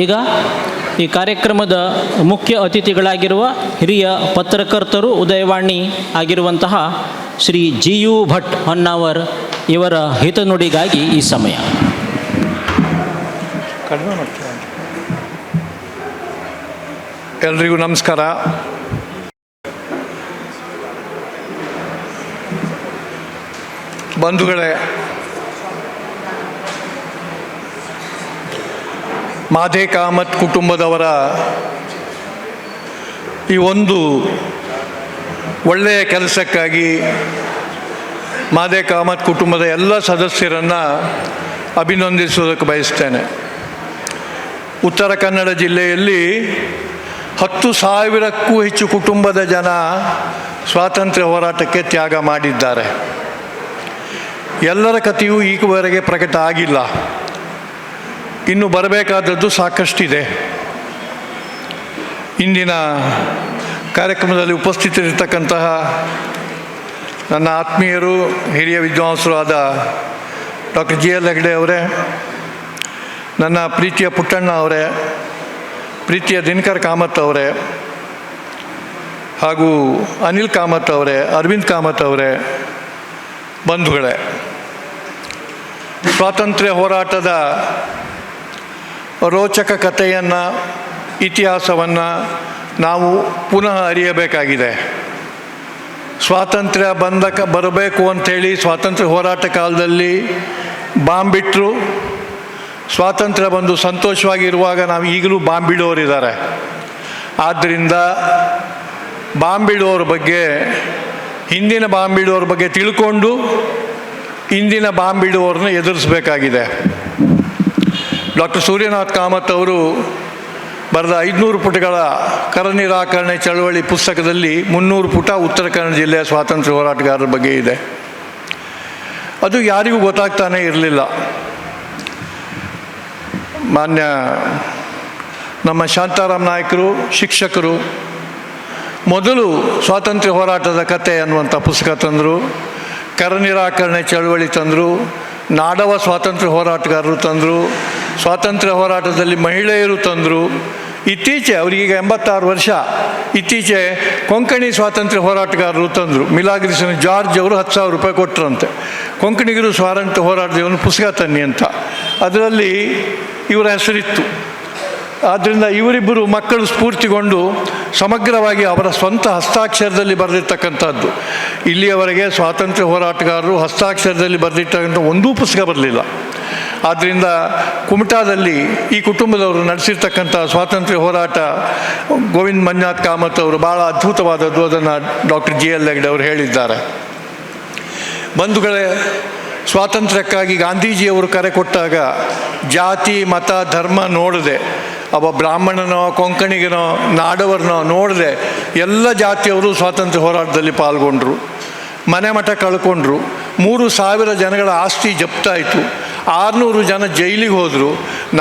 ಈಗ ಈ ಕಾರ್ಯಕ್ರಮದ ಮುಖ್ಯ ಅತಿಥಿಗಳಾಗಿರುವ ಹಿರಿಯ ಪತ್ರಕರ್ತರು ಉದಯವಾಣಿ ಆಗಿರುವಂತಹ ಶ್ರೀ ಜಿ ಯು ಭಟ್ ಹೊನ್ನಾವರ್ ಇವರ ಹಿತನುಡಿಗಾಗಿ ಈ ಸಮಯ. ಎಲ್ರಿಗೂ ನಮಸ್ಕಾರ. ಬಂಧುಗಳೇ, ಮಾಧೆ ಕಾಮತ್ ಕುಟುಂಬದವರ ಈ ಒಂದು ಒಳ್ಳೆಯ ಕೆಲಸಕ್ಕಾಗಿ ಮಾಧೆ ಕಾಮತ್ ಕುಟುಂಬದ ಎಲ್ಲ ಸದಸ್ಯರನ್ನು ಅಭಿನಂದಿಸುವುದಕ್ಕೆ ಬಯಸ್ತೇನೆ. ಉತ್ತರ ಕನ್ನಡ ಜಿಲ್ಲೆಯಲ್ಲಿ 10,000ಕ್ಕೂ ಹೆಚ್ಚು ಕುಟುಂಬದ ಜನ ಸ್ವಾತಂತ್ರ್ಯ ಹೋರಾಟಕ್ಕೆ ತ್ಯಾಗ ಮಾಡಿದ್ದಾರೆ. ಎಲ್ಲರ ಕಥೆಯೂ ಈವರೆಗೆ ಪ್ರಕಟ ಆಗಿಲ್ಲ. ಇನ್ನು ಬರಬೇಕಾದದ್ದು ಸಾಕಷ್ಟಿದೆ. ಇಂದಿನ ಕಾರ್ಯಕ್ರಮದಲ್ಲಿ ಉಪಸ್ಥಿತರಿರ್ತಕ್ಕಂತಹ ನನ್ನ ಆತ್ಮೀಯರು, ಹಿರಿಯ ವಿದ್ವಾಂಸರು ಆದ ಡಾಕ್ಟರ್ ಜಿ ಎಲ್ ಹೆಗ್ಡೆ ಅವರೇ, ನನ್ನ ಪ್ರೀತಿಯ ಪುಟ್ಟಣ್ಣ ಅವರೇ, ಪ್ರೀತಿಯ ದಿನಕರ್ ಕಾಮತ್ ಅವರೇ, ಹಾಗೂ ಅನಿಲ್ ಕಾಮತ್ ಅವರೇ, ಅರವಿಂದ್ ಕಾಮತ್ ಅವರೇ, ಬಂಧುಗಳೇ, ಸ್ವಾತಂತ್ರ್ಯ ಹೋರಾಟದ ರೋಚಕ ಕಥೆಯನ್ನು, ಇತಿಹಾಸವನ್ನು ನಾವು ಪುನಃ ಅರಿಯಬೇಕಾಗಿದೆ. ಸ್ವಾತಂತ್ರ್ಯ ಬರಬೇಕು ಅಂಥೇಳಿ ಸ್ವಾತಂತ್ರ್ಯ ಹೋರಾಟ ಕಾಲದಲ್ಲಿ ಬಾಂಬ್ ಬಿಟ್ಟರು. ಸ್ವಾತಂತ್ರ್ಯ ಬಂದು ಸಂತೋಷವಾಗಿರುವಾಗ ನಾವು ಈಗಲೂ ಬಾಂಬ್ ಬಿಡೋರಿದ್ದಾರೆ. ಆದ್ದರಿಂದ ಬಾಂಬ್ ಬಿಡೋರ ಬಗ್ಗೆ, ಹಿಂದಿನ ಬಾಂಬ್ ಬಿಡೋರ ಬಗ್ಗೆ ತಿಳ್ಕೊಂಡು ಇಂದಿನ ಬಾಂಬ್ ಬಿಡುವವ್ರನ್ನ ಎದುರಿಸಬೇಕಾಗಿದೆ. ಡಾಕ್ಟರ್ ಸೂರ್ಯನಾಥ್ ಕಾಮತ್ ಅವರು ಬರೆದ 500 ಪುಟಗಳ ಕರ ನಿರಾಕರಣೆ ಚಳವಳಿ ಪುಸ್ತಕದಲ್ಲಿ 300 ಪುಟ ಉತ್ತರ ಕನ್ನಡ ಜಿಲ್ಲೆಯ ಸ್ವಾತಂತ್ರ್ಯ ಹೋರಾಟಗಾರರ ಬಗ್ಗೆ ಇದೆ. ಅದು ಯಾರಿಗೂ ಗೊತ್ತಾಗ್ತಾನೇ ಇರಲಿಲ್ಲ. ಮಾನ್ಯ ನಮ್ಮ ಶಾಂತಾರಾಮ್ ನಾಯಕರು, ಶಿಕ್ಷಕರು ಮೊದಲು ಸ್ವಾತಂತ್ರ್ಯ ಹೋರಾಟದ ಕತೆ ಅನ್ನುವಂಥ ಪುಸ್ತಕ ತಂದರು, ಕರ ನಿರಾಕರಣೆ ಚಳವಳಿ ತಂದರು, ನಾಡವ ಸ್ವಾತಂತ್ರ್ಯ ಹೋರಾಟಗಾರರು ತಂದರು, ಸ್ವಾತಂತ್ರ್ಯ ಹೋರಾಟದಲ್ಲಿ ಮಹಿಳೆಯರು ತಂದರು. ಇತ್ತೀಚೆ ಅವರಿಗೀಗ 86 ವರ್ಷ, ಇತ್ತೀಚೆ ಕೊಂಕಣಿ ಸ್ವಾತಂತ್ರ್ಯ ಹೋರಾಟಗಾರರು ತಂದರು. ಮಿಲಾಗ್ರಿಸನ್ ಜಾರ್ಜ್ ಅವರು 10,000 ರೂಪಾಯಿ ಕೊಟ್ಟರಂತೆ. ಕೊಂಕಣಿಗರು ಸ್ವಾತಂತ್ರ್ಯ ಹೋರಾಟದ ಒಂದು ಪುಸ್ತಕ ತನ್ನಿ ಅಂತ. ಅದರಲ್ಲಿ ಇವರ ಹೆಸರಿತ್ತು. ಆದ್ದರಿಂದ ಇವರಿಬ್ಬರು ಮಕ್ಕಳು ಸ್ಫೂರ್ತಿಗೊಂಡು ಸಮಗ್ರವಾಗಿ ಅವರ ಸ್ವಂತ ಹಸ್ತಾಕ್ಷರದಲ್ಲಿ ಬರೆದಿರ್ತಕ್ಕಂಥದ್ದು. ಇಲ್ಲಿಯವರೆಗೆ ಸ್ವಾತಂತ್ರ್ಯ ಹೋರಾಟಗಾರರು ಹಸ್ತಾಕ್ಷರದಲ್ಲಿ ಬರೆದಿರ್ತಕ್ಕಂಥ ಒಂದೂ ಪುಸ್ತಕ ಬರಲಿಲ್ಲ. ಆದ್ದರಿಂದ ಕುಮಟಾದಲ್ಲಿ ಈ ಕುಟುಂಬದವರು ನಡೆಸಿರ್ತಕ್ಕಂಥ ಸ್ವಾತಂತ್ರ್ಯ ಹೋರಾಟ ಗೋವಿಂದ ಮಂಜುನಾಥ್ ಕಾಮತ್ ಅವರು ಭಾಳ ಅದ್ಭುತವಾದದ್ದು. ಅದನ್ನು ಡಾಕ್ಟರ್ ಜಿ ಎಲ್ ಹೆಗ್ಡೆ ಅವರು ಹೇಳಿದ್ದಾರೆ. ಬಂಧುಗಳೇ, ಸ್ವಾತಂತ್ರ್ಯಕ್ಕಾಗಿ ಗಾಂಧೀಜಿಯವರು ಕರೆ ಕೊಟ್ಟಾಗ ಜಾತಿ, ಮತ, ಧರ್ಮ ನೋಡದೆ, ಅವ ಬ್ರಾಹ್ಮಣನೋ, ಕೊಂಕಣಿಗನೋ, ನಾಡವರನೋ ನೋಡದೆ ಎಲ್ಲ ಜಾತಿಯವರು ಸ್ವಾತಂತ್ರ್ಯ ಹೋರಾಟದಲ್ಲಿ ಪಾಲ್ಗೊಂಡ್ರು. ಮನೆ ಮಠ ಕಳ್ಕೊಂಡ್ರು. 3,000 ಜನಗಳ ಆಸ್ತಿ ಜಪ್ತಾಯಿತು. 600 ಜನ ಜೈಲಿಗೆ ಹೋದರು.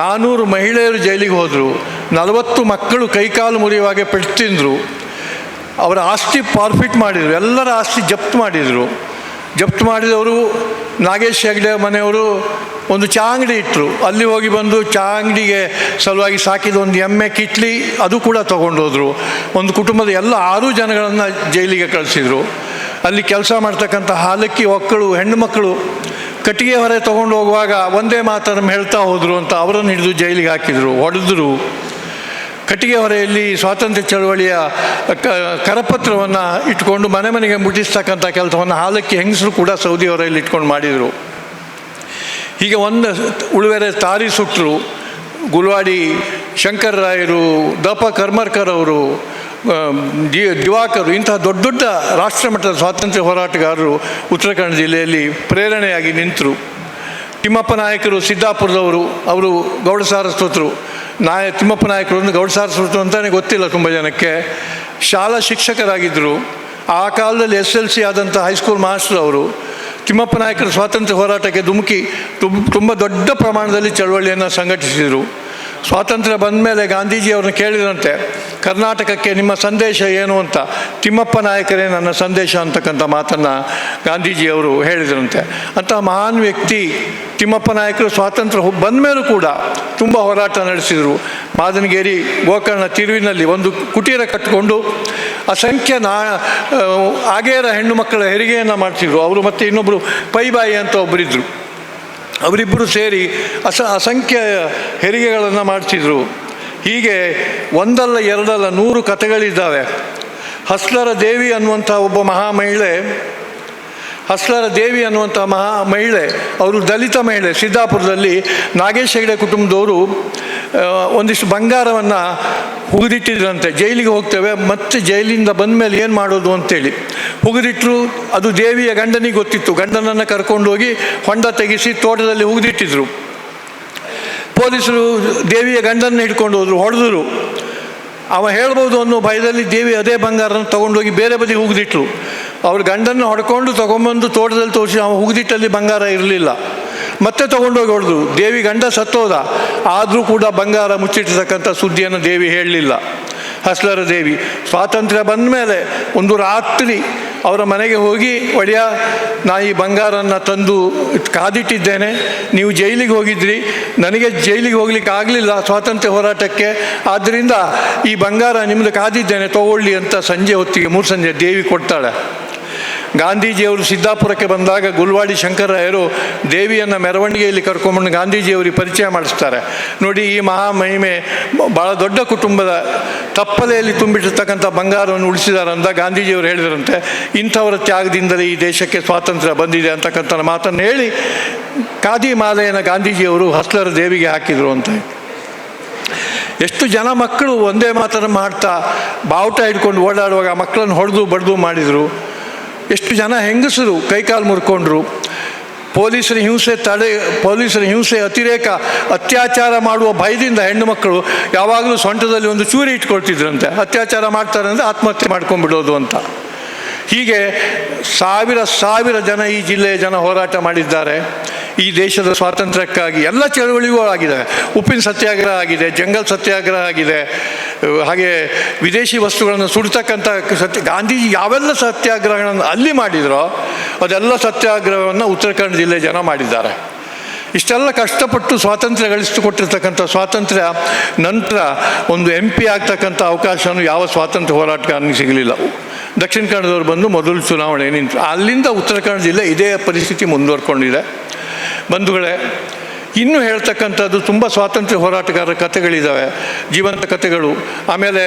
400 ಮಹಿಳೆಯರು ಜೈಲಿಗೆ ಹೋದರು. 40 ಮಕ್ಕಳು ಕೈಕಾಲು ಮುರಿಯುವಾಗೆ ಪೆಟ್ಟು ತಿಂದರು. ಅವರ ಆಸ್ತಿ ಫಾರ್ಫಿಟ್ ಮಾಡಿದರು. ಎಲ್ಲರ ಆಸ್ತಿ ಜಪ್ತು ಮಾಡಿದರು. ಜಪ್ತು ಮಾಡಿದವರು ನಾಗೇಶ್ ಹೆಗ್ಡೆ ಮನೆಯವರು ಒಂದು ಚಾ ಅಂಗಡಿ ಇಟ್ಟರು. ಅಲ್ಲಿ ಹೋಗಿ ಬಂದು ಚಾ ಅಂಗಡಿಗೆ ಸಲುವಾಗಿ ಸಾಕಿದ ಒಂದು ಎಮ್ಮೆ ಕಿಟ್ಲಿ ಅದು ಕೂಡ ತೊಗೊಂಡೋದ್ರು. ಒಂದು ಕುಟುಂಬದ ಎಲ್ಲ 6 ಜನಗಳನ್ನು ಜೈಲಿಗೆ ಕಳಿಸಿದರು. ಅಲ್ಲಿ ಕೆಲಸ ಮಾಡ್ತಕ್ಕಂಥ ಹಾಲಕ್ಕಿ ಒಕ್ಕಳು ಹೆಣ್ಣು ಮಕ್ಕಳು ಕಟ್ಟಿಗೆ ಹೊರೆ ತೊಗೊಂಡು ಹೋಗುವಾಗ ಒಂದೇ ಮಾತನ್ನು ಹೇಳ್ತಾ ಹೋದರು ಅಂತ ಅವರನ್ನು ಹಿಡಿದು ಜೈಲಿಗೆ ಹಾಕಿದರು, ಹೊಡೆದರು. ಕಟ್ಟಿಗೆ ಹೊರೆಯಲ್ಲಿ ಸ್ವಾತಂತ್ರ್ಯ ಚಳವಳಿಯ ಕರಪತ್ರವನ್ನು ಇಟ್ಕೊಂಡು ಮನೆ ಮನೆಗೆ ಮುಟ್ಟಿಸ್ತಕ್ಕಂಥ ಕೆಲಸವನ್ನು ಹಾಲಕ್ಕಿ ಹೆಂಗಸರು ಕೂಡ ಸೌದಿ ಹೊರೆಯಲ್ಲಿ ಇಟ್ಕೊಂಡು ಮಾಡಿದರು. ಹೀಗೆ ಒಂದು ಉಳುವೆರೆ ತಾರಿ ಸುಟ್ಟರು. ಗುಲ್ವಾಡಿ ಶಂಕರರಾಯರು, ದಪ ಕರ್ಮರ್ಕರ್ ಅವರು, ದಿವಾಕರು, ಇಂತಹ ದೊಡ್ಡ ದೊಡ್ಡ ರಾಷ್ಟ್ರಮಟ್ಟದ ಸ್ವಾತಂತ್ರ್ಯ ಹೋರಾಟಗಾರರು ಉತ್ತರ ಕನ್ನಡ ಜಿಲ್ಲೆಯಲ್ಲಿ ಪ್ರೇರಣೆಯಾಗಿ ನಿಂತರು. ತಿಮ್ಮಪ್ಪ ನಾಯಕರು ಸಿದ್ದಾಪುರದವರು, ಅವರು ಗೌಡ ಸಾರಸ್ವತರು. ತಿಮ್ಮಪ್ಪ ನಾಯಕರು ಒಂದು ಗೌಡ ಸಾರಸ್ವತರು ಅಂತಲೇ ಗೊತ್ತಿಲ್ಲ ತುಂಬ ಜನಕ್ಕೆ. ಶಾಲಾ ಶಿಕ್ಷಕರಾಗಿದ್ದರು. ಆ ಕಾಲದಲ್ಲಿ SLC ಆದಂಥ ಹೈಸ್ಕೂಲ್ ಮಾಸ್ಟರ್ ಅವರು. ತಿಮ್ಮಪ್ಪ ನಾಯಕರು ಸ್ವಾತಂತ್ರ್ಯ ಹೋರಾಟಕ್ಕೆ ಧುಮುಕಿ ತುಂಬ ದೊಡ್ಡ ಪ್ರಮಾಣದಲ್ಲಿ ಚಳವಳಿಯನ್ನು ಸಂಘಟಿಸಿದರು. ಸ್ವಾತಂತ್ರ್ಯ ಬಂದ ಮೇಲೆ ಗಾಂಧೀಜಿಯವ್ರನ್ನ ಕೇಳಿದಂತೆ, ಕರ್ನಾಟಕಕ್ಕೆ ನಿಮ್ಮ ಸಂದೇಶ ಏನು ಅಂತ. ತಿಮ್ಮಪ್ಪ ನಾಯಕರೇ ನನ್ನ ಸಂದೇಶ ಅಂತಕ್ಕಂಥ ಮಾತನ್ನು ಗಾಂಧೀಜಿಯವರು ಹೇಳಿದರಂತೆ. ಅಂಥ ಮಹಾನ್ ವ್ಯಕ್ತಿ ತಿಮ್ಮಪ್ಪ ನಾಯಕರು ಸ್ವಾತಂತ್ರ್ಯ ಬಂದ ಮೇಲೂ ಕೂಡ ತುಂಬ ಹೋರಾಟ ನಡೆಸಿದರು. ಮಾದನಗೇರಿ ಗೋಕರ್ಣ ತಿರುವಿನಲ್ಲಿ ಒಂದು ಕುಟೀರ ಕಟ್ಟಿಕೊಂಡು ಅಸಂಖ್ಯ ಆಗೇರ ಹೆಣ್ಣು ಮಕ್ಕಳ ಹೆರಿಗೆಯನ್ನು ಮಾಡ್ತಿದ್ರು. ಅವರು ಮತ್ತು ಇನ್ನೊಬ್ಬರು ಪೈಬಾಯಿ ಅಂತ ಒಬ್ಬರಿದ್ದರು. ಅವರಿಬ್ಬರು ಸೇರಿ ಅಸಂಖ್ಯ ಹೆರಿಗೆಗಳನ್ನು ಮಾಡ್ತಿದ್ರು. ಹೀಗೆ ಒಂದಲ್ಲ ಎರಡಲ್ಲ 100 ಕಥೆಗಳಿದ್ದಾವೆ. ಹಸ್ಲರ ದೇವಿ ಅನ್ನುವಂಥ ಒಬ್ಬ ಮಹಿಳೆ ಅವರು ದಲಿತ ಮಹಿಳೆ. ಸಿದ್ದಾಪುರದಲ್ಲಿ ನಾಗೇಶ್ ಹೆಗಡೆ ಕುಟುಂಬದವರು ಒಂದಿಷ್ಟು ಬಂಗಾರವನ್ನು ಹುಗಿದಿಟ್ಟಿದ್ರಂತೆ. ಜೈಲಿಗೆ ಹೋಗ್ತೇವೆ, ಮತ್ತೆ ಜೈಲಿಂದ ಬಂದ ಮೇಲೆ ಏನು ಮಾಡೋದು ಅಂತೇಳಿ ಹುಗಿದಿಟ್ಟರು. ಅದು ದೇವಿಯ ಗಂಡನಿಗೆ ಗೊತ್ತಿತ್ತು. ಗಂಡನನ್ನು ಕರ್ಕೊಂಡು ಹೋಗಿ ಹೊಂಡ ತೆಗೆಸಿ ತೋಟದಲ್ಲಿ ಹುಗಿದಿಟ್ಟಿದ್ರು. ಪೊಲೀಸರು ದೇವಿಯ ಗಂಡನ್ನು ಹಿಡ್ಕೊಂಡು ಹೋದರು, ಹೊಡೆದರು. ಅವ ಹೇಳ್ಬೋದು ಅನ್ನೋ ಭಯದಲ್ಲಿ ದೇವಿ ಅದೇ ಬಂಗಾರನ ತೊಗೊಂಡೋಗಿ ಬೇರೆ ಬದಿ ಹುಗಿದಿಟ್ರು. ಅವ್ರ ಗಂಡನ್ನು ಹೊಡ್ಕೊಂಡು ತೊಗೊಂಬಂದು ತೋಟದಲ್ಲಿ ತೋರಿಸಿ ಅವ ಹುಗಿದಿಟ್ಟಲ್ಲಿ ಬಂಗಾರ ಇರಲಿಲ್ಲ. ಮತ್ತೆ ತೊಗೊಂಡೋಗಿ ಹೊಡೆದು ದೇವಿ ಗಂಡ ಸತ್ತೋದ. ಆದರೂ ಕೂಡ ಬಂಗಾರ ಮುಚ್ಚಿಟ್ಟಿರ್ತಕ್ಕಂಥ ಸುದ್ದಿಯನ್ನು ದೇವಿ ಹೇಳಲಿಲ್ಲ. ಹಸ್ಲರ ದೇವಿ ಸ್ವಾತಂತ್ರ್ಯ ಬಂದ ಮೇಲೆ ಒಂದು ರಾತ್ರಿ ಅವರ ಮನೆಗೆ ಹೋಗಿ, ಒಡೆಯ, ನಾ ಈ ಬಂಗಾರನ ತಂದು ಕಾದಿಟ್ಟಿದ್ದೇನೆ, ನೀವು ಜೈಲಿಗೆ ಹೋಗಿದ್ರಿ, ನನಗೆ ಜೈಲಿಗೆ ಹೋಗ್ಲಿಕ್ಕೆ ಆಗಲಿಲ್ಲ ಸ್ವಾತಂತ್ರ್ಯ ಹೋರಾಟಕ್ಕೆ, ಆದ್ದರಿಂದ ಈ ಬಂಗಾರ ನಿಮ್ಮದು ಕಾದಿದ್ದೇನೆ, ತಗೊಳ್ಳಿ ಅಂತ ಸಂಜೆ ಹೊತ್ತಿಗೆ 3 ಸಂಜೆ ದೇವಿ ಕೊಡ್ತಾಳೆ. ಗಾಂಧೀಜಿಯವರು ಸಿದ್ದಾಪುರಕ್ಕೆ ಬಂದಾಗ ಗುಲ್ವಾಡಿ ಶಂಕರರಾಯರು ದೇವಿಯನ್ನು ಮೆರವಣಿಗೆಯಲ್ಲಿ ಕರ್ಕೊಂಡ್ಬಂದು ಗಾಂಧೀಜಿಯವರಿಗೆ ಪರಿಚಯ ಮಾಡಿಸ್ತಾರೆ. ನೋಡಿ, ಈ ಮಹಿಮೆ ಭಾಳ ದೊಡ್ಡ ಕುಟುಂಬದ ತಪ್ಪಲೆಯಲ್ಲಿ ತುಂಬಿಟ್ಟಿರ್ತಕ್ಕಂಥ ಬಂಗಾರವನ್ನು ಉಳಿಸಿದ್ದಾರೆ ಅಂತ ಗಾಂಧೀಜಿಯವರು ಹೇಳಿದರಂತೆ. ಇಂಥವರ ತ್ಯಾಗದಿಂದಲೇ ಈ ದೇಶಕ್ಕೆ ಸ್ವಾತಂತ್ರ್ಯ ಬಂದಿದೆ ಅಂತಕ್ಕಂಥ ಮಾತನ್ನು ಹೇಳಿ ಖಾದಿ ಮಾಲೆಯನ್ನು ಗಾಂಧೀಜಿಯವರು ಹಸ್ಲರ ದೇವಿಗೆ ಹಾಕಿದರು ಅಂತ. ಎಷ್ಟು ಜನ ಮಕ್ಕಳು ಒಂದೇ ಮಾತನ್ನು ಮಾಡ್ತಾ ಬಾವುಟ ಹಿಡ್ಕೊಂಡು ಓಡಾಡುವಾಗ ಮಕ್ಕಳನ್ನು ಹೊಡೆದು ಬಡ್ದು ಮಾಡಿದರು. ಎಷ್ಟು ಜನ ಹೆಂಗಸರು ಕೈಕಾಲು ಮುರ್ಕೊಂಡ್ರು. ಪೊಲೀಸರ ಹಿಂಸೆ ಅತ್ಯಾಚಾರ ಮಾಡುವ ಭಯದಿಂದ ಹೆಣ್ಣು ಮಕ್ಕಳು ಯಾವಾಗಲೂ ಸೊಂಟದಲ್ಲಿ ಒಂದು ಚೂರಿ ಇಟ್ಕೊಳ್ತಿದ್ರಂತೆ. ಅತ್ಯಾಚಾರ ಮಾಡ್ತಾರೆ ಅಂದರೆ ಆತ್ಮಹತ್ಯೆ ಮಾಡ್ಕೊಂಡ್ಬಿಡೋದು ಅಂತ. ಹೀಗೆ ಸಾವಿರ ಜನ ಈ ಜಿಲ್ಲೆಯ ಜನ ಹೋರಾಟ ಮಾಡಿದ್ದಾರೆ. ಈ ದೇಶದ ಸ್ವಾತಂತ್ರ್ಯಕ್ಕಾಗಿ ಎಲ್ಲ ಚಳವಳಿಗೂ ಆಗಿದೆ. ಉಪ್ಪಿನ ಸತ್ಯಾಗ್ರಹ ಆಗಿದೆ, ಜಂಗಲ್ ಸತ್ಯಾಗ್ರಹ ಆಗಿದೆ, ಹಾಗೆ ವಿದೇಶಿ ವಸ್ತುಗಳನ್ನು ಸುಡ್ತಕ್ಕಂಥ ಗಾಂಧೀಜಿ ಯಾವೆಲ್ಲ ಸತ್ಯಾಗ್ರಹಗಳನ್ನು ಅಲ್ಲಿ ಮಾಡಿದರೋ ಅದೆಲ್ಲ ಸತ್ಯಾಗ್ರಹವನ್ನು ಉತ್ತರ ಕನ್ನಡ ಜಿಲ್ಲೆ ಜನ ಮಾಡಿದ್ದಾರೆ. ಇಷ್ಟೆಲ್ಲ ಕಷ್ಟಪಟ್ಟು ಸ್ವಾತಂತ್ರ್ಯ ಗಳಿಸಿಕೊಟ್ಟಿರ್ತಕ್ಕಂಥ ಸ್ವಾತಂತ್ರ್ಯ ನಂತರ ಒಂದು MP ಆಗ್ತಕ್ಕಂಥ ಅವಕಾಶವೂ ಯಾವ ಸ್ವಾತಂತ್ರ್ಯ ಹೋರಾಟಗಾರನಿಗೆ ಸಿಗಲಿಲ್ಲ. ದಕ್ಷಿಣ ಕನ್ನಡದವ್ರು ಬಂದು ಮೊದಲು ಚುನಾವಣೆ ನಿಂತರು. ಅಲ್ಲಿಂದ ಉತ್ತರ ಕನ್ನಡ ಜಿಲ್ಲೆ ಇದೇ ಪರಿಸ್ಥಿತಿ ಮುಂದುವರ್ಕೊಂಡಿದೆ. ಬಂಧುಗಳೇ, ಇನ್ನೂ ಹೇಳ್ತಕ್ಕಂಥದ್ದು ತುಂಬ ಸ್ವಾತಂತ್ರ್ಯ ಹೋರಾಟಗಾರರ ಕಥೆಗಳಿದ್ದಾವೆ, ಜೀವಂತ ಕಥೆಗಳು. ಆಮೇಲೆ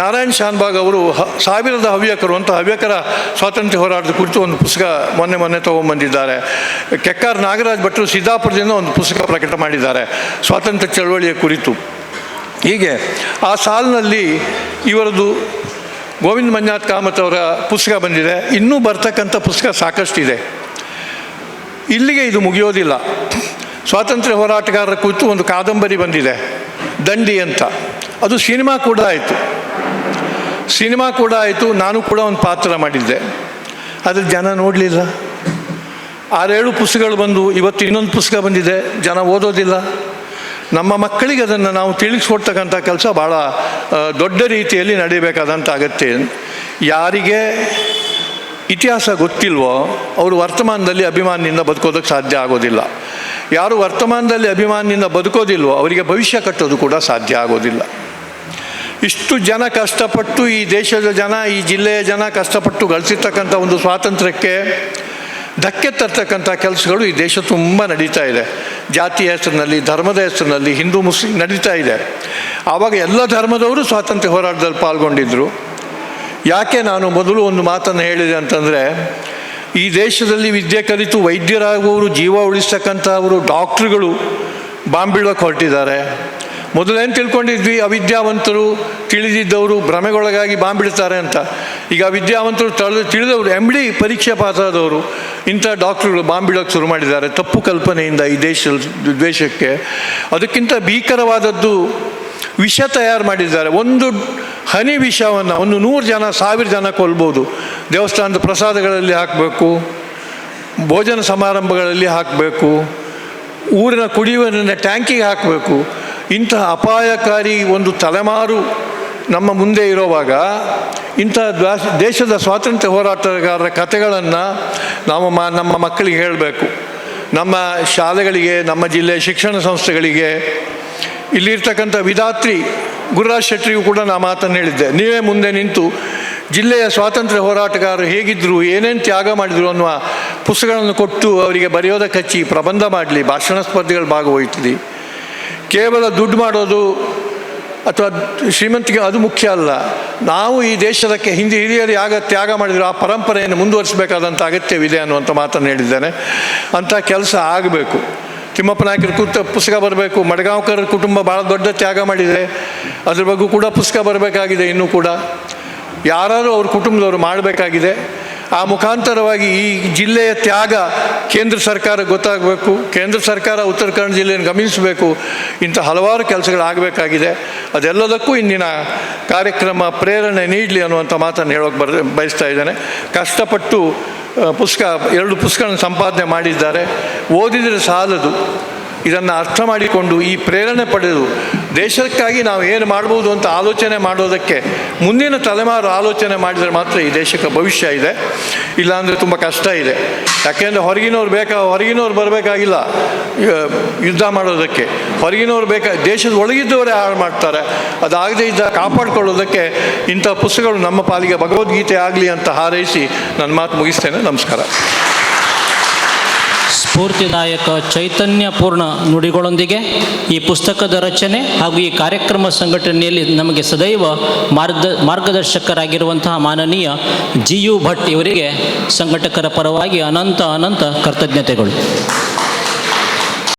ನಾರಾಯಣ್ ಶಾನ್ಭಾಗ್ ಅವರು 1000 ಹವ್ಯಕರು ಅಂತ ಹವ್ಯಕರ ಸ್ವಾತಂತ್ರ್ಯ ಹೋರಾಟದ ಕುರಿತು ಒಂದು ಪುಸ್ತಕ ಮೊನ್ನೆ ತೊಗೊಂಬಂದಿದ್ದಾರೆ. ಕೆಕ್ಕಾರ್ ನಾಗರಾಜ್ ಭಟ್ರು ಸಿದ್ದಾಪುರದಿಂದ ಒಂದು ಪುಸ್ತಕ ಪ್ರಕಟ ಮಾಡಿದ್ದಾರೆ ಸ್ವಾತಂತ್ರ್ಯ ಚಳವಳಿಯ ಕುರಿತು. ಹೀಗೆ ಆ ಸಾಲಿನಲ್ಲಿ ಇವರದು ಗೋವಿಂದ ಮಂಜುನಾಥ್ ಕಾಮತ್ ಅವರ ಪುಸ್ತಕ ಬಂದಿದೆ. ಇನ್ನೂ ಬರ್ತಕ್ಕಂಥ ಪುಸ್ತಕ ಸಾಕಷ್ಟಿದೆ. ಇಲ್ಲಿಗೆ ಇದು ಮುಗಿಯೋದಿಲ್ಲ. ಸ್ವಾತಂತ್ರ್ಯ ಹೋರಾಟಗಾರರ ಕುರಿತು ಒಂದು ಕಾದಂಬರಿ ಬಂದಿದೆ, ದಂಡಿ ಅಂತ. ಅದು ಸಿನಿಮಾ ಕೂಡ ಆಯಿತು. ನಾನು ಕೂಡ ಒಂದು ಪಾತ್ರ ಮಾಡಿದ್ದೆ. ಆದರೆ ಜನ ನೋಡಲಿಲ್ಲ. 6-7 ಪುಸ್ತಕಗಳು ಬಂದು, ಇವತ್ತು ಇನ್ನೊಂದು ಪುಸ್ತಕ ಬಂದಿದೆ, ಜನ ಓದೋದಿಲ್ಲ. ನಮ್ಮ ಮಕ್ಕಳಿಗೆ ಅದನ್ನು ನಾವು ತಿಳಿಸ್ಕೊಡ್ತಕ್ಕಂಥ ಕೆಲಸ ಭಾಳ ದೊಡ್ಡ ರೀತಿಯಲ್ಲಿ ನಡೀಬೇಕಾದಂಥ ಅಗತ್ಯ. ಯಾರಿಗೆ ಇತಿಹಾಸ ಗೊತ್ತಿಲ್ವೋ ಅವರು ವರ್ತಮಾನದಲ್ಲಿ ಅಭಿಮಾನದಿಂದ ಬದುಕೋದಕ್ಕೆ ಸಾಧ್ಯ ಆಗೋದಿಲ್ಲ. ಯಾರು ವರ್ತಮಾನದಲ್ಲಿ ಅಭಿಮಾನದಿಂದ ಬದುಕೋದಿಲ್ವೋ ಅವರಿಗೆ ಭವಿಷ್ಯ ಕಟ್ಟೋದು ಕೂಡ ಸಾಧ್ಯ ಆಗೋದಿಲ್ಲ. ಇಷ್ಟು ಜನ ಕಷ್ಟಪಟ್ಟು, ಈ ದೇಶದ ಜನ, ಈ ಜಿಲ್ಲೆಯ ಜನ ಕಷ್ಟಪಟ್ಟು ಗಳಿಸಿರ್ತಕ್ಕಂಥ ಒಂದು ಸ್ವಾತಂತ್ರ್ಯಕ್ಕೆ ಧಕ್ಕೆ ತರ್ತಕ್ಕಂಥ ಕೆಲಸಗಳು ಈ ದೇಶ ತುಂಬ ನಡೀತಾ ಇದೆ. ಜಾತಿಯ ಹೆಸರಿನಲ್ಲಿ, ಧರ್ಮದ ಹೆಸರಿನಲ್ಲಿ, ಹಿಂದೂ ಮುಸ್ಲಿಂ ನಡೀತಾ ಇದೆ. ಆವಾಗ ಎಲ್ಲ ಧರ್ಮದವರು ಸ್ವಾತಂತ್ರ್ಯ ಹೋರಾಟದಲ್ಲಿ ಪಾಲ್ಗೊಂಡಿದ್ದರು. ಯಾಕೆ ನಾನು ಮೊದಲು ಒಂದು ಮಾತನ್ನು ಹೇಳಿದೆ ಅಂತಂದರೆ, ಈ ದೇಶದಲ್ಲಿ ವಿದ್ಯೆ ಕಲಿತು ವೈದ್ಯರಾಗುವವರು, ಜೀವ ಉಳಿಸ್ತಕ್ಕಂಥವರು, ಡಾಕ್ಟ್ರುಗಳು ಬಾಂಬಿಡೋಕ್ಕೆ ಹೊರಟಿದ್ದಾರೆ. ಮೊದಲೇನು ತಿಳ್ಕೊಂಡಿದ್ವಿ, ಅವಿದ್ಯಾವಂತರು, ತಿಳಿದಿದ್ದವರು ಭ್ರಮೆಗೊಳಗಾಗಿ ಬಾಂಬಿಡ್ತಾರೆ ಅಂತ. ಈಗ ವಿದ್ಯಾವಂತರು ತಿಳಿದವರು, MD ಪರೀಕ್ಷೆ ಪಾಸಾದವರು ಇಂಥ ಡಾಕ್ಟ್ರುಗಳು ಬಾಂಬಿಡೋಕ್ಕೆ ಶುರು ಮಾಡಿದ್ದಾರೆ ತಪ್ಪು ಕಲ್ಪನೆಯಿಂದ ಈ ದೇಶಕ್ಕೆ. ಅದಕ್ಕಿಂತ ಭೀಕರವಾದದ್ದು ವಿಷ ತಯಾರು ಮಾಡಿದ್ದಾರೆ. ಒಂದು ಹನಿ ವಿಷವನ್ನು 100 ಜನ 1000 ಜನ ಕೊಲ್ಬೋದು. ದೇವಸ್ಥಾನದ ಪ್ರಸಾದಗಳಲ್ಲಿ ಹಾಕಬೇಕು, ಭೋಜನ ಸಮಾರಂಭಗಳಲ್ಲಿ ಹಾಕಬೇಕು, ಊರಿನ ಕುಡಿಯುವ ನೀರಿನ ಟ್ಯಾಂಕಿಗೆ ಹಾಕಬೇಕು. ಇಂತಹ ಅಪಾಯಕಾರಿ ಒಂದು ತಲೆಮಾರು ನಮ್ಮ ಮುಂದೆ ಇರೋವಾಗ ಇಂಥ ದೇಶದ ಸ್ವಾತಂತ್ರ್ಯ ಹೋರಾಟಗಾರರ ಕಥೆಗಳನ್ನು ನಾವು ನಮ್ಮ ಮಕ್ಕಳಿಗೆ ಹೇಳಬೇಕು. ನಮ್ಮ ಶಾಲೆಗಳಿಗೆ, ನಮ್ಮ ಜಿಲ್ಲೆಯ ಶಿಕ್ಷಣ ಸಂಸ್ಥೆಗಳಿಗೆ ಇಲ್ಲಿರ್ತಕ್ಕಂಥ ವಿಧಾತ್ರಿ ಗುರುರಾಜ್ ಶೆಟ್ಟರಿಗೂ ಕೂಡ ನಾನು ಮಾತನ್ನು ಹೇಳಿದ್ದೆ, ನೀವೇ ಮುಂದೆ ನಿಂತು ಜಿಲ್ಲೆಯ ಸ್ವಾತಂತ್ರ್ಯ ಹೋರಾಟಗಾರರು ಹೇಗಿದ್ದರು, ಏನೇನು ತ್ಯಾಗ ಮಾಡಿದರು ಅನ್ನುವ ಪುಸ್ತಕಗಳನ್ನು ಕೊಟ್ಟು ಅವರಿಗೆ ಬರೆಯೋದಕ್ಕೆ ಹಚ್ಚಿ ಪ್ರಬಂಧ ಮಾಡಲಿ, ಭಾಷಣ ಸ್ಪರ್ಧೆಗಳು ಭಾಗವಹಿಸಲಿ. ಕೇವಲ ದುಡ್ಡು ಮಾಡೋದು ಅಥವಾ ಶ್ರೀಮಂತಿಗೆ ಅದು ಮುಖ್ಯ ಅಲ್ಲ. ನಾವು ಈ ದೇಶದಕ್ಕೆ ಹಿರಿಯರು ತ್ಯಾಗ ಮಾಡಿದ್ರು ಆ ಪರಂಪರೆಯನ್ನು ಮುಂದುವರಿಸಬೇಕಾದಂಥ ಅಗತ್ಯವಿದೆ ಅನ್ನುವಂಥ ಮಾತನ್ನು ಹೇಳಿದ್ದೇನೆ. ಅಂಥ ಕೆಲಸ ಆಗಬೇಕು. ತಿಮ್ಮಪ್ಪ ನಾಯಕರ ಪುಸ್ತಕ ಬರಬೇಕು. ಮಡ್ಗಾಂವ್ಕರ್ ಕುಟುಂಬ ಭಾಳ ದೊಡ್ಡ ತ್ಯಾಗ ಮಾಡಿದೆ, ಅದ್ರ ಬಗ್ಗೆ ಕೂಡ ಪುಸ್ತಕ ಬರಬೇಕಾಗಿದೆ. ಇನ್ನೂ ಕೂಡ ಯಾರು ಅವ್ರ ಕುಟುಂಬದವರು ಮಾಡಬೇಕಾಗಿದೆ. ಆ ಮುಖಾಂತರವಾಗಿ ಈ ಜಿಲ್ಲೆಯ ತ್ಯಾಗ ಕೇಂದ್ರ ಸರ್ಕಾರ ಗೊತ್ತಾಗಬೇಕು, ಕೇಂದ್ರ ಸರ್ಕಾರ ಉತ್ತರ ಕನ್ನಡ ಜಿಲ್ಲೆಯನ್ನು ಗಮನಿಸಬೇಕು. ಇಂಥ ಹಲವಾರು ಕೆಲಸಗಳಾಗಬೇಕಾಗಿದೆ. ಅದೆಲ್ಲದಕ್ಕೂ ಇಂದಿನ ಕಾರ್ಯಕ್ರಮ ಪ್ರೇರಣೆ ನೀಡಲಿ ಅನ್ನುವಂಥ ಮಾತನ್ನು ಹೇಳೋಕೆ ಬಯಸ್ತಾ ಇದ್ದೇನೆ. ಕಷ್ಟಪಟ್ಟು ಪುಸ್ತಕ 2 ಪುಸ್ತಕಗಳನ್ನು ಸಂಪಾದನೆ ಮಾಡಿದ್ದಾರೆ. ಓದಿದರೆ ಸಾಲದು, ಇದನ್ನು ಅರ್ಥ ಮಾಡಿಕೊಂಡು ಈ ಪ್ರೇರಣೆ ಪಡೆದು ದೇಶಕ್ಕಾಗಿ ನಾವು ಏನು ಮಾಡ್ಬೋದು ಅಂತ ಆಲೋಚನೆ ಮಾಡೋದಕ್ಕೆ ಮುಂದಿನ ತಲೆಮಾರು ಆಲೋಚನೆ ಮಾಡಿದರೆ ಮಾತ್ರ ಈ ದೇಶಕ್ಕೆ ಭವಿಷ್ಯ ಇದೆ. ಇಲ್ಲಾಂದರೆ ತುಂಬ ಕಷ್ಟ ಇದೆ. ಯಾಕೆಂದರೆ ಹೊರಗಿನವ್ರು ಬರಬೇಕಾಗಿಲ್ಲ ಯುದ್ಧ ಮಾಡೋದಕ್ಕೆ. ಹೊರಗಿನವ್ರು ದೇಶದ ಒಳಗಿದ್ದವರೇ ಹಾಳು ಮಾಡ್ತಾರೆ. ಅದಾಗದೇ ಇದ್ದ ಕಾಪಾಡಿಕೊಳ್ಳೋದಕ್ಕೆ ಇಂಥ ಪುಸ್ತಕಗಳು ನಮ್ಮ ಪಾಲಿಗೆ ಭಗವದ್ಗೀತೆ ಆಗಲಿ ಅಂತ ಹಾರೈಸಿ ನನ್ನ ಮಾತು ಮುಗಿಸ್ತೇನೆ. ನಮಸ್ಕಾರ. ಸ್ಫೂರ್ತಿದಾಯಕ ಚೈತನ್ಯಪೂರ್ಣ ನುಡಿಗಳೊಂದಿಗೆ ಈ ಪುಸ್ತಕದ ರಚನೆ ಹಾಗೂ ಈ ಕಾರ್ಯಕ್ರಮ ಸಂಘಟನೆಯಲ್ಲಿ ನಮಗೆ ಸದೈವ ಮಾರ್ಗದರ್ಶಕರಾಗಿರುವಂತಹ ಮಾನನೀಯ ಜಿ ಯು ಭಟ್ ಇವರಿಗೆ ಸಂಘಟಕರ ಪರವಾಗಿ ಅನಂತ ಕೃತಜ್ಞತೆಗಳು.